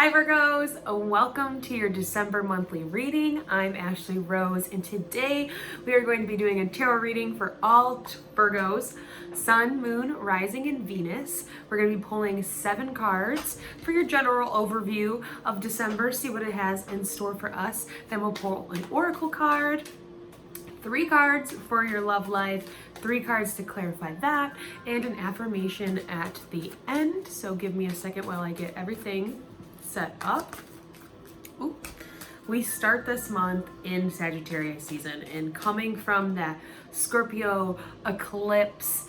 Hi Virgos, welcome to your December monthly reading. I'm Ashley Rose and today we are going to be doing a tarot reading for all Virgos, Sun, Moon, Rising, and Venus. We're going to be pulling 7 cards for your general overview of December, see what it has in store for us. Then we'll pull an oracle card, 3 cards for your love life, 3 cards to clarify that, and an affirmation at the end. So give me a second while I get everything set up. Ooh. We start this month in Sagittarius season, and coming from that Scorpio eclipse,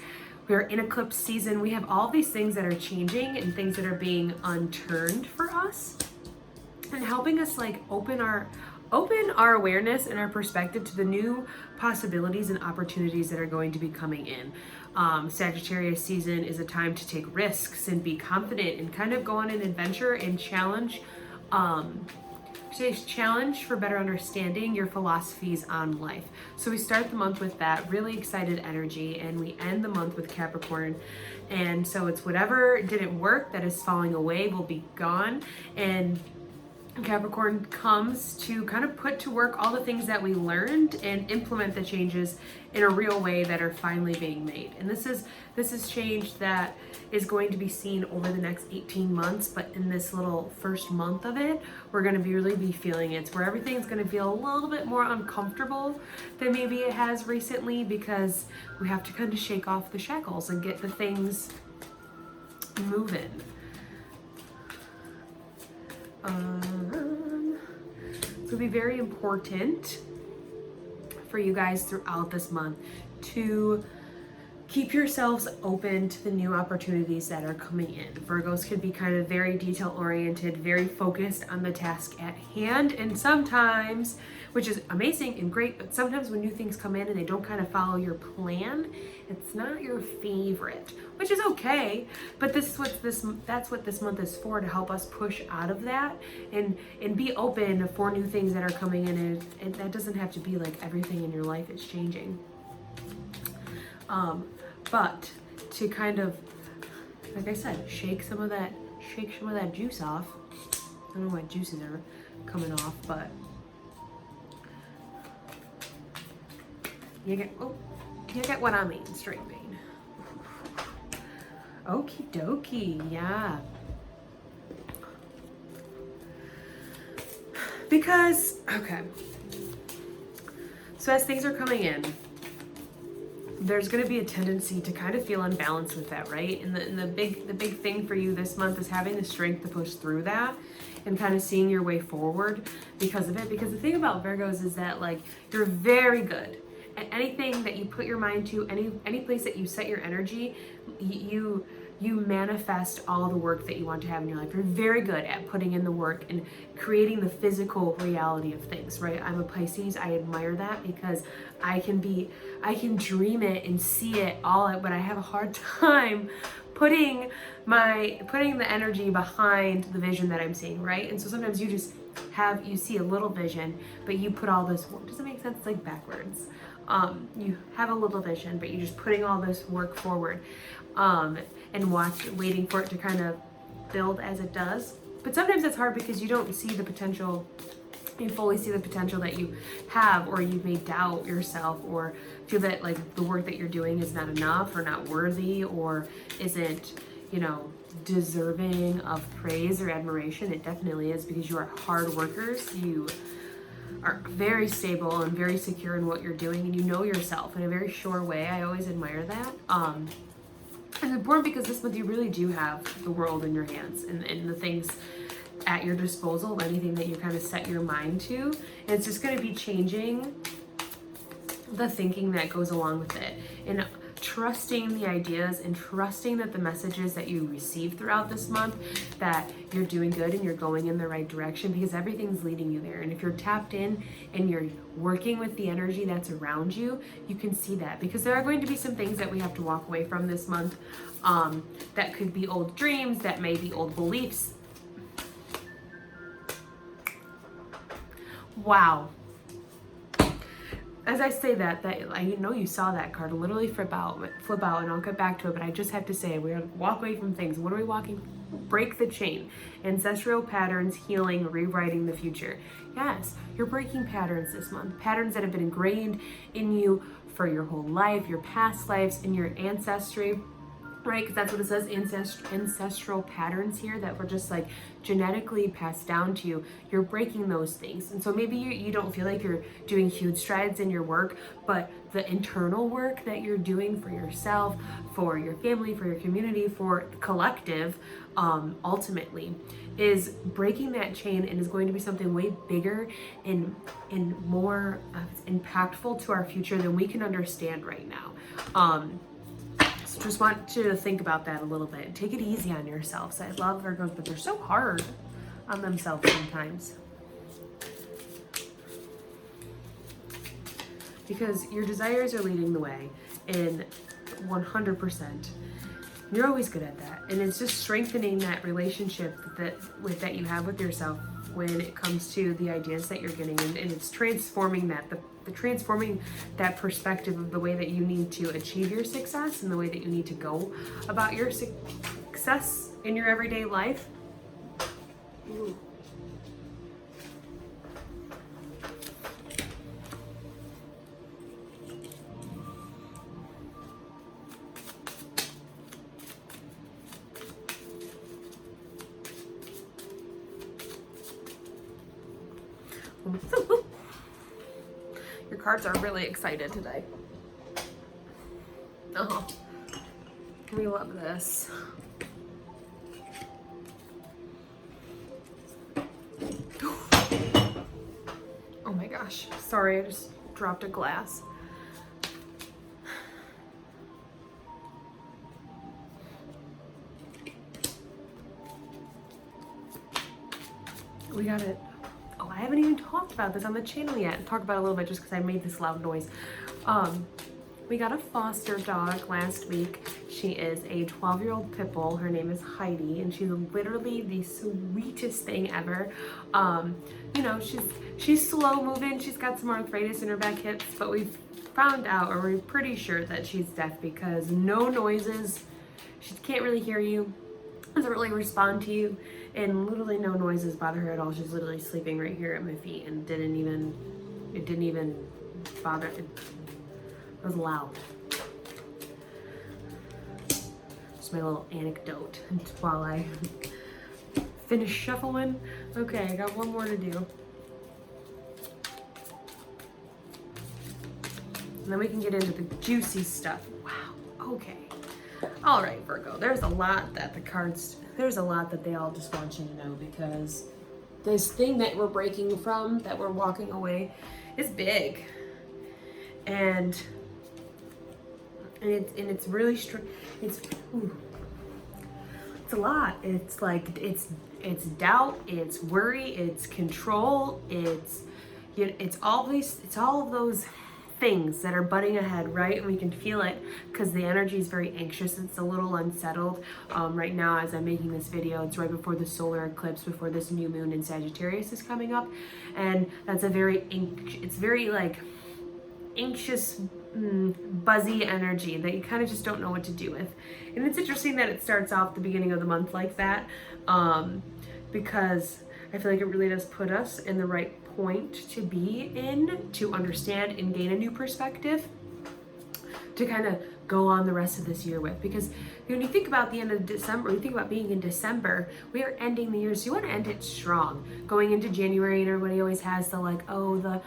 we're in eclipse season. We have all these things that are changing and things that are being unturned for us and helping us like open our awareness and our perspective to the new possibilities and opportunities that are going to be coming in. Sagittarius season is a time to take risks and be confident and kind of go on an adventure and challenge for better understanding your philosophies on life. So we start the month with that really excited energy, and we end the month with Capricorn. And so it's whatever didn't work that is falling away will be gone, and Capricorn comes to kind of put to work all the things that we learned and implement the changes in a real way that are finally being made. And this is change that is going to be seen over the next 18 months, but in this little first month of it, we're going to really be feeling it. It's where everything's going to feel a little bit more uncomfortable than maybe it has recently, because we have to kind of shake off the shackles and get the things moving. It'll be very important for you guys throughout this month to keep yourselves open to the new opportunities that are coming in. Virgos could be kind of very detail oriented, very focused on the task at hand, and sometimes, which is amazing and great, but sometimes when new things come in and they don't kind of follow your plan, it's not your favorite, which is okay. But that's what this month is for, to help us push out of that and be open for new things that are coming in. And that doesn't have to be like everything in your life is changing. But to kind of, like I said, shake some of that juice off. I don't know why juices are coming off, but you get what I mean, string bean. Okie dokie, yeah. Because, okay. So as things are coming in, there's going to be a tendency to kind of feel unbalanced with that, right? And the big thing for you this month is having the strength to push through that and kind of seeing your way forward because of it. Because the thing about Virgos is that, like, you're very good at anything that you put your mind to, any place that you set your energy, you manifest all the work that you want to have in your life. You're very good at putting in the work and creating the physical reality of things, right? I'm a Pisces. I admire that because I can dream it and see it all, but I have a hard time putting the energy behind the vision that I'm seeing, right? And so sometimes you see a little vision, but you put all this work. Does it make sense? It's like backwards. You have a little vision, but you're just putting all this work forward, and waiting for it to kind of build as it does. But sometimes it's hard because you don't see the potential, you fully see the potential that you have, or you may doubt yourself or feel that like the work that you're doing is not enough or not worthy or isn't, deserving of praise or admiration. It definitely is, because you are hard workers. You are very stable and very secure in what you're doing, and you know yourself in a very sure way. I always admire that. It's important because this month you really do have the world in your hands and the things at your disposal, anything that you kind of set your mind to. And it's just going to be changing the thinking that goes along with it, and trusting the ideas and trusting that the messages that you receive throughout this month, that you're doing good and you're going in the right direction, because everything's leading you there. And if you're tapped in and you're working with the energy that's around you, you can see that, because there are going to be some things that we have to walk away from this month. That could be old dreams, that may be old beliefs. Wow. As I say that I know you saw that card literally flip out, and I'll get back to it, but I just have to say, we're gonna walk away from things. What are we walking break the chain. Ancestral patterns, healing, rewriting the future. Yes, you're breaking patterns this month. Patterns that have been ingrained in you for your whole life, your past lives, in your ancestry, right? Because that's what it says, ancestral patterns here that were just like genetically passed down to you. You're breaking those things. And so maybe you don't feel like you're doing huge strides in your work, but the internal work that you're doing for yourself, for your family, for your community, for the collective, ultimately is breaking that chain and is going to be something way bigger and more impactful to our future than we can understand right now. So just want you to think about that a little bit. Take it easy on yourselves. I love Virgos, but they're so hard on themselves sometimes. Because your desires are leading the way in 100%. You're always good at that. And it's just strengthening that relationship that you have with yourself when it comes to the ideas that you're getting, and it's transforming that, the transforming that perspective of the way that you need to achieve your success and the way that you need to go about your success in your everyday life. Ooh. Your cards are really excited today. Oh, we love this. Oh my gosh, sorry, I just dropped a glass. We got it. Oh, I haven't even talked about this on the channel yet. Talk about it a little bit just because I made this loud noise. We got a foster dog last week. She is a 12-year-old pit bull. Her name is Heidi, and she's literally the sweetest thing ever. You know, she's slow moving. She's got some arthritis in her back hips, but we've found out, or we're pretty sure that she's deaf because no noises. She can't really hear you, doesn't really respond to you, and literally no noises bother her at all. She's literally sleeping right here at my feet, and it didn't even bother. It was loud. Just my little anecdote while I finish shuffling. Okay, I got one more to do. And then we can get into the juicy stuff. Wow, okay. All right, Virgo, there's a lot that they all just want you to know, because this thing that we're breaking from, that we're walking away, is big. And it's really it's a lot. It's like it's doubt, it's worry, it's control, it's all of those things that are butting ahead, right? And we can feel it because the energy is very anxious. It's a little unsettled right now as I'm making this video. It's right before the solar eclipse, before this new moon in Sagittarius is coming up, and that's it's very like anxious, buzzy energy that you kind of just don't know what to do with. And it's interesting that it starts off the beginning of the month like that, because I feel like it really does put us in the right point to be in, to understand and gain a new perspective to kind of go on the rest of this year with. Because when you think about the end of December, you think about being in December, we are ending the year, so you want to end it strong. Going into January, and everybody always has the like, oh, the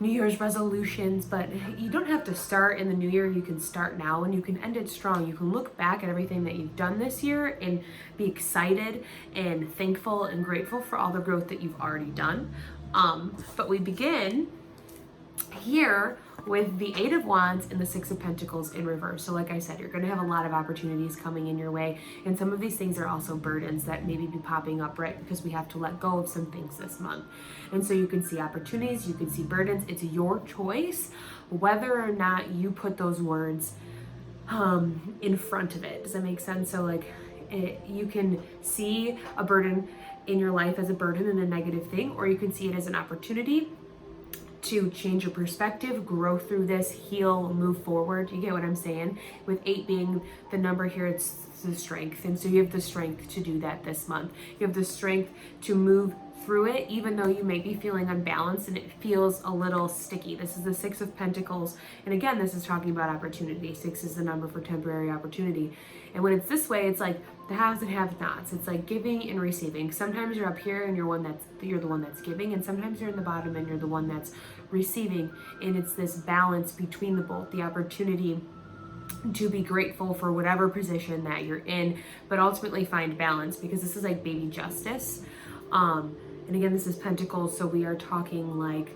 New Year's resolutions, but you don't have to start in the new year. You can start now and you can end it strong. You can look back at everything that you've done this year and be excited and thankful and grateful for all the growth that you've already done. But we begin here with the Eight of Wands and the Six of Pentacles in reverse. So like I said, you're going to have a lot of opportunities coming in your way, and some of these things are also burdens that maybe be popping up, right? Because we have to let go of some things this month. And so you can see opportunities, you can see burdens. It's your choice whether or not you put those words in front of it. Does that make sense? So like you can see a burden in your life as a burden and a negative thing, or you can see it as an opportunity to change your perspective, grow through this, heal, move forward. You get what I'm saying? With 8 being the number here, it's the strength. And so you have the strength to do that this month. You have the strength to move through it, even though you may be feeling unbalanced and it feels a little sticky. This is the 6 of Pentacles. And again, this is talking about opportunity. 6 is the number for temporary opportunity. And when it's this way, it's like the haves and have-nots. It's like giving and receiving. Sometimes you're up here and you're the one that's giving, and sometimes you're in the bottom and you're the one that's receiving. And it's this balance between the both, the opportunity to be grateful for whatever position that you're in, but ultimately find balance, because this is like baby justice. And again, this is Pentacles, so we are talking like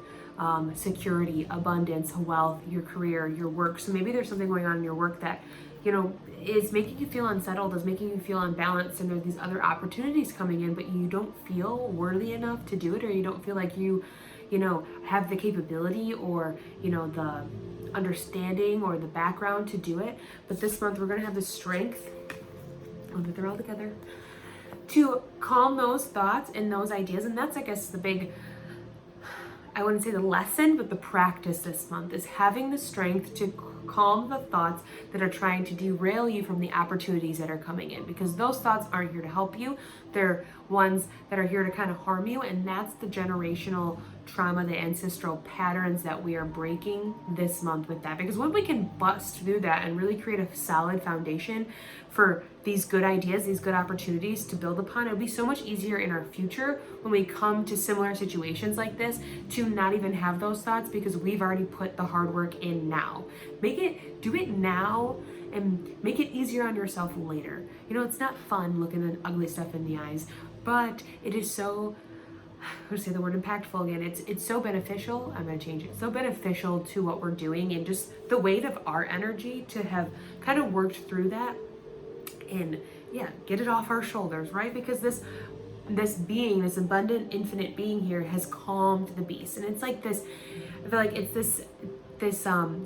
security, abundance, wealth, your career, your work. So maybe there's something going on in your work that, you know, is making you feel unsettled, is making you feel unbalanced, and there are these other opportunities coming in, but you don't feel worthy enough to do it, or you don't feel like you know, have the capability or, you know, the understanding or the background to do it. But this month we're going to have the strength, I'll put them all together, to calm those thoughts and those ideas. And that's, I guess, the big, I wouldn't say the lesson, but the practice this month is having the strength to calm the thoughts that are trying to derail you from the opportunities that are coming in, because those thoughts aren't here to help you. They're ones that are here to kind of harm you. And that's the generational trauma, the ancestral patterns that we are breaking this month with that. Because when we can bust through that and really create a solid foundation for these good ideas, these good opportunities to build upon, it'll be so much easier in our future when we come to similar situations like this to not even have those thoughts, because we've already put the hard work in now. Do it now and make it easier on yourself later. You know, it's not fun looking at ugly stuff in the eyes, but it is so, I'm gonna say the word impactful again. It's so beneficial. I'm gonna change it. So beneficial to what we're doing, and just the weight of our energy to have kind of worked through that and get it off our shoulders, right? Because this being, this abundant, infinite being here has calmed the beast. And it's like this, I feel like it's this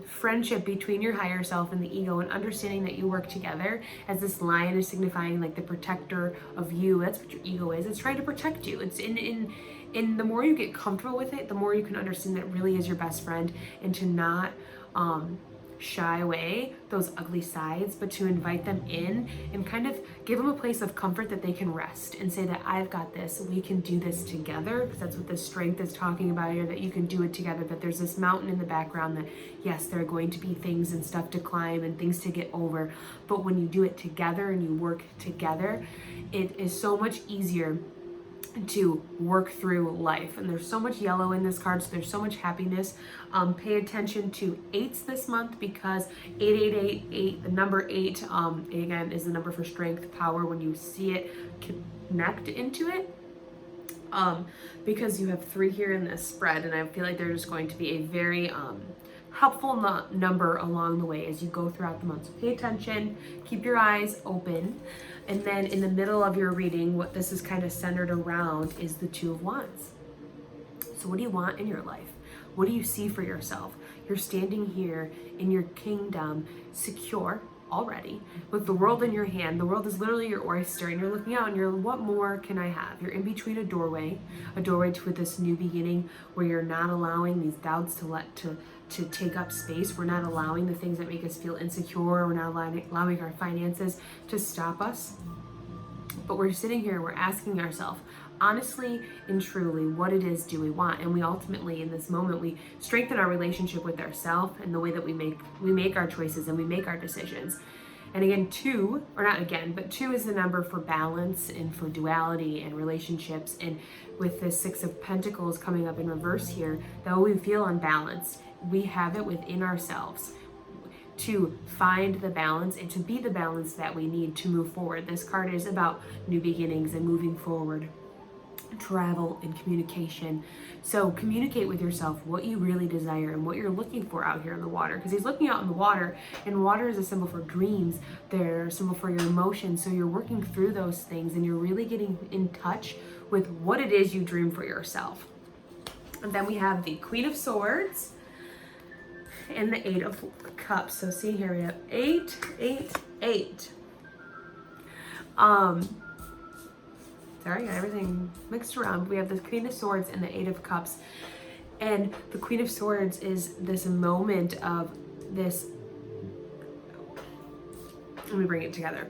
friendship between your higher self and the ego, and understanding that you work together, as this lion is signifying like the protector of you. That's what your ego is. It's trying to protect you. It's in the more you get comfortable with it, the more you can understand that it really is your best friend, and to not shy away those ugly sides, but to invite them in and kind of give them a place of comfort that they can rest and say that I've got this, we can do this together, because that's what the strength is talking about here, that you can do it together, that there's this mountain in the background, that yes, there are going to be things and stuff to climb and things to get over, but when you do it together and you work together, it is so much easier to work through life. And there's so much yellow in this card, so there's so much happiness. Pay attention to 8s this month, because 888, the number 8, again, is the number for strength, power. When you see it, connect into it, because you have 3 here in this spread, and I feel like there's going to be a very helpful number along the way as you go throughout the month. So pay attention, keep your eyes open. And then in the middle of your reading, what this is kind of centered around is the 2 of Wands. So what do you want in your life? What do you see for yourself? You're standing here in your kingdom, secure already, with the world in your hand. The world is literally your oyster, and you're looking out and you're, what more can I have? You're in between a doorway to this new beginning, where you're not allowing these doubts to take up space. We're not allowing the things that make us feel insecure. We're not allowing our finances to stop us. But we're sitting here, we're asking ourselves, honestly and truly, what it is do we want? And we ultimately, in this moment, we strengthen our relationship with ourselves and the way that we make our choices and we make our decisions. And again, 2 is the number for balance and for duality and relationships. And with the 6 of Pentacles coming up in reverse here, though we feel unbalanced, we have it within ourselves to find the balance and to be the balance that we need to move forward. This card is about new beginnings and moving forward, travel and communication. So communicate with yourself what you really desire and what you're looking for out here in the water, because he's looking out in the water, and water is a symbol for dreams. They're a symbol for your emotions. So you're working through those things and you're really getting in touch with what it is you dream for yourself. And then we have the Queen of Swords and the 8 of Cups. So see here, we have 8, 8, 8. Sorry, got everything mixed around. We have the Queen of Swords and the 8 of Cups. And the Queen of Swords is this moment of this, let me bring it together,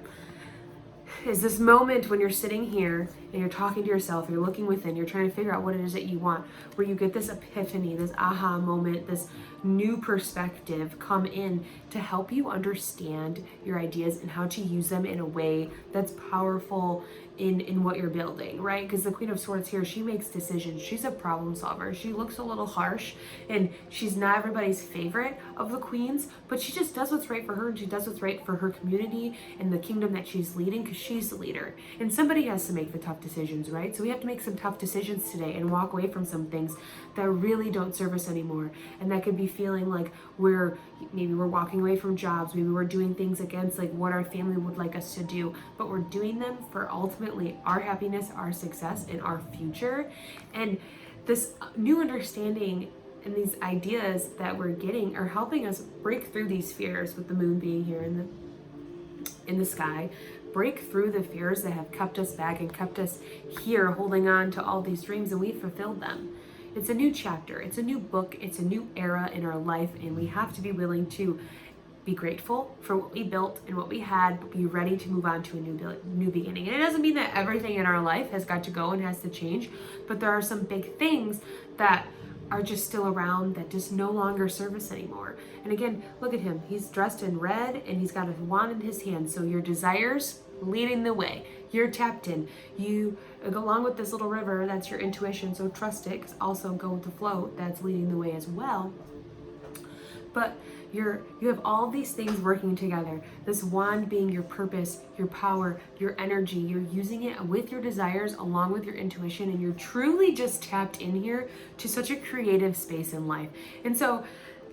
is this moment when you're sitting here and you're talking to yourself, you're looking within, you're trying to figure out what it is that you want, where you get this epiphany, this aha moment, this new perspective come in to help you understand your ideas and how to use them in a way that's powerful in what you're building, right? Because the Queen of Swords here, she makes decisions. She's a problem solver. She looks a little harsh, and she's not everybody's favorite of the queens, but she just does what's right for her, and she does what's right for her community and the kingdom that she's leading, because she's the leader. And somebody has to make the tough decisions, right? So we have to make some tough decisions today and walk away from some things that really don't serve us anymore. And that could be feeling like maybe we're walking away from jobs, maybe we're doing things against like what our family would like us to do, but we're doing them for ultimately our happiness, our success, and our future. And this new understanding and these ideas that we're getting are helping us break through these fears, with the moon being here in the sky, break through the fears that have kept us back and kept us here holding on to all these dreams, and we've fulfilled them. It's a new chapter, it's a new book, it's a new era in our life, and we have to be willing to be grateful for what we built and what we had, but be ready to move on to a new beginning. And it doesn't mean that everything in our life has got to go and has to change, but there are some big things that are just still around that just no longer serve us anymore. And again, look at him. He's dressed in red and he's got a wand in his hand. So your desires leading the way. You're tapped in. You, along with this little river, that's your intuition. So trust it, 'cause also go with the flow. That's leading the way as well. But you have all these things working together. This wand being your purpose, your power, your energy. You're using it with your desires along with your intuition, and you're truly just tapped in here to such a creative space in life. And so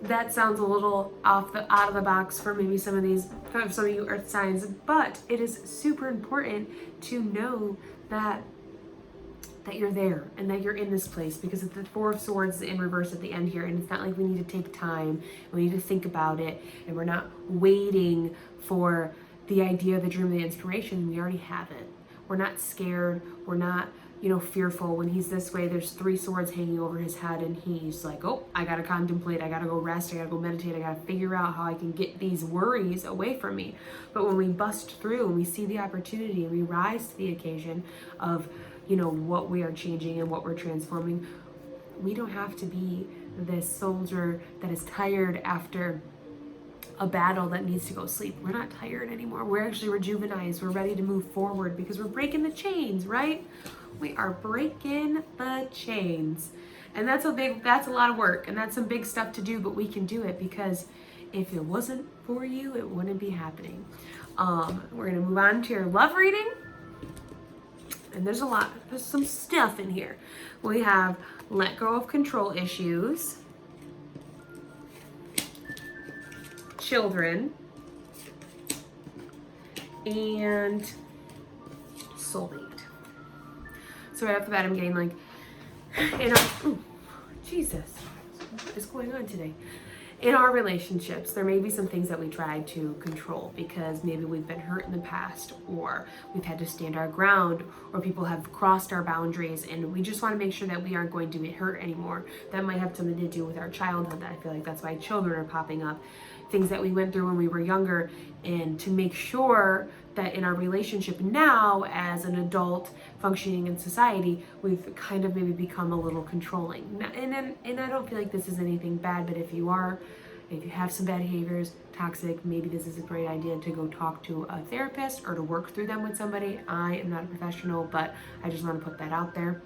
that sounds a little out of the box for maybe some of you earth signs, but it is super important to know that you're there and that you're in this place, because the Four of Swords is in reverse at the end here, and it's not like we need to take time, we need to think about it, and we're not waiting for the idea, the dream, the inspiration. We already have it. We're not scared, we're not fearful. When he's this way, there's 3 swords hanging over his head, and he's like, oh, I gotta contemplate, I gotta go rest, I gotta go meditate, I gotta figure out how I can get these worries away from me. But when we bust through and we see the opportunity and we rise to the occasion of what we are changing and what we're transforming, we don't have to be this soldier that is tired after a battle that needs to go sleep. We're not tired anymore. We're actually rejuvenated. We're ready to move forward because we're breaking the chains, right? We are breaking the chains. And that's a lot of work, and that's some big stuff to do, but we can do it, because if it wasn't for you, it wouldn't be happening. We're gonna move on to your love reading. And there's some stuff in here. We have let go of control issues, children, and soulmate. So right off the bat, I'm getting like, Jesus, what is going on today? In our relationships, there may be some things that we try to control because maybe we've been hurt in the past, or we've had to stand our ground, or people have crossed our boundaries, and we just want to make sure that we aren't going to get hurt anymore. That might have something to do with our childhood. I feel like that's why children are popping up. Things that we went through when we were younger, and to make sure that in our relationship now as an adult functioning in society, we've kind of maybe become a little controlling. And I don't feel like this is anything bad, but if you have some bad behaviors, toxic, maybe this is a great idea to go talk to a therapist or to work through them with somebody. I am not a professional, but I just want to put that out there,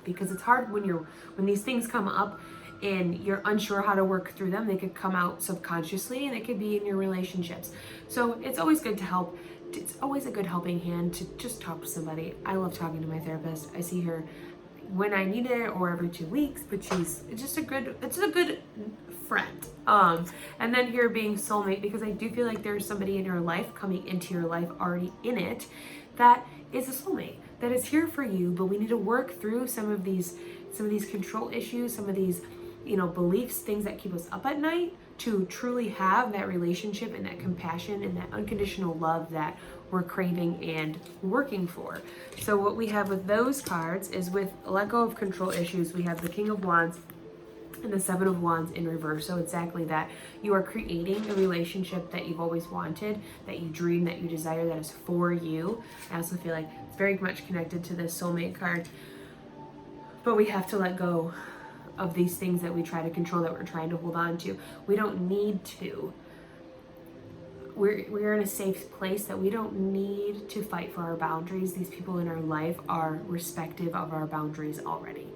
because it's hard when these things come up and you're unsure how to work through them. They could come out subconsciously, and it could be in your relationships. So it's always good to help. It's always a good helping hand to just talk to somebody. I love talking to my therapist. I see her when I need it, or every 2 weeks, but it's a good friend. And then here being soulmate, because I do feel like there's somebody in your life, coming into your life already in it, that is a soulmate, that is here for you, but we need to work through some of these control issues, some of these beliefs, things that keep us up at night, to truly have that relationship and that compassion and that unconditional love that we're craving and working for. So what we have with those cards is, with let go of control issues, we have the King of Wands, and the Seven of Wands in reverse. So exactly that. You are creating a relationship that you've always wanted, that you dream, that you desire, that is for you. I also feel like it's very much connected to this soulmate card. But we have to let go of these things that we try to control, that we're trying to hold on to. We don't need to. We're in a safe place that we don't need to fight for our boundaries. These people in our life are respective of our boundaries already.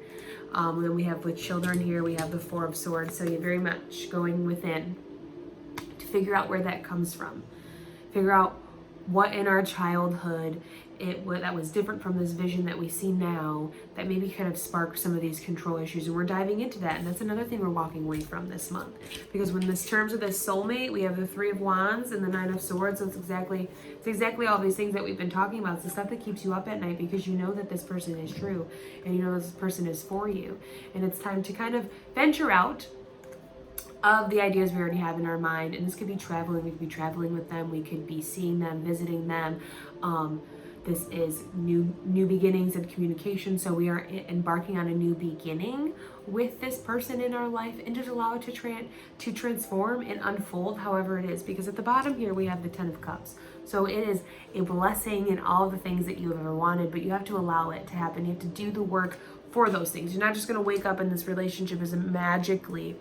Then we have with children here, we have the Four of Swords. So you're very much going within to figure out where that comes from. Figure out what in our childhood that was different from this vision that we see now, that maybe kind of sparked some of these control issues. And we're diving into that. And that's another thing we're walking away from this month. Because when this terms of this soulmate, we have the Three of Wands and the Nine of Swords. So it's exactly all these things that we've been talking about. It's the stuff that keeps you up at night, because you know that this person is true, and you know this person is for you. And it's time to kind of venture out of the ideas we already have in our mind. And this could be traveling. We could be traveling with them. We could be seeing them, visiting them. This is new beginnings and communication. So we are embarking on a new beginning with this person in our life, and just allow it to transform and unfold however it is. Because at the bottom here, we have the Ten of Cups. So it is a blessing in all the things that you have ever wanted, but you have to allow it to happen. You have to do the work for those things. You're not just going to wake up and this relationship is magically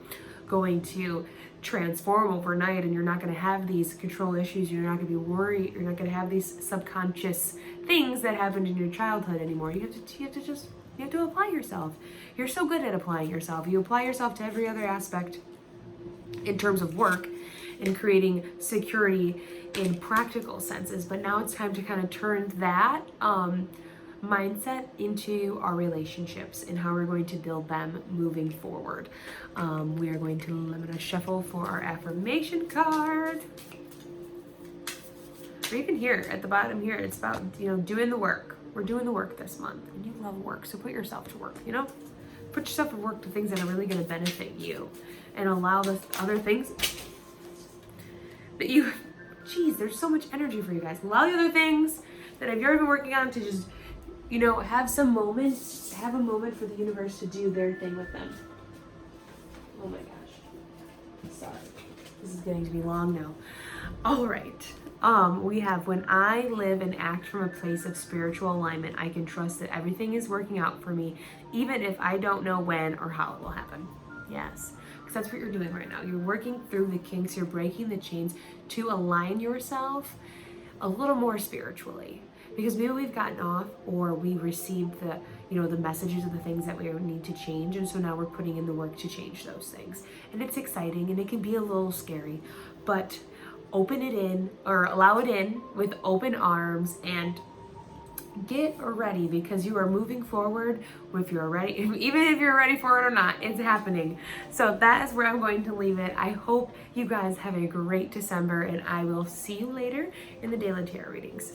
going to transform overnight, and you're not going to have these control issues. You're not going to be worried. You're not going to have these subconscious things that happened in your childhood anymore. You have to apply yourself. You're so good at applying yourself. You apply yourself to every other aspect in terms of work and creating security in practical senses. But now it's time to kind of turn that mindset into our relationships and how we're going to build them moving forward. We are going to limit a shuffle for our affirmation card. Or even here at the bottom here, it's about, doing the work. We're doing the work this month, and you love work, so put yourself to work. Put yourself to work to things that are really going to benefit you, and allow the other things that you. Geez, there's so much energy for you guys. Allow the other things that have you already been working on to just, have a moment for the universe to do their thing with them. Oh my gosh. Sorry. This is getting to be long now. All right. We have, when I live and act from a place of spiritual alignment, I can trust that everything is working out for me, even if I don't know when or how it will happen. Yes. Because that's what you're doing right now. You're working through the kinks. You're breaking the chains to align yourself a little more spiritually. Because maybe we've gotten off, or we received the messages of the things that we need to change. And so now we're putting in the work to change those things. And it's exciting, and it can be a little scary, but open it in, or allow it in with open arms, and get ready, because you are moving forward. If you're ready, even if you're ready for it or not, it's happening. So that is where I'm going to leave it. I hope you guys have a great December, and I will see you later in the Daily Tarot readings.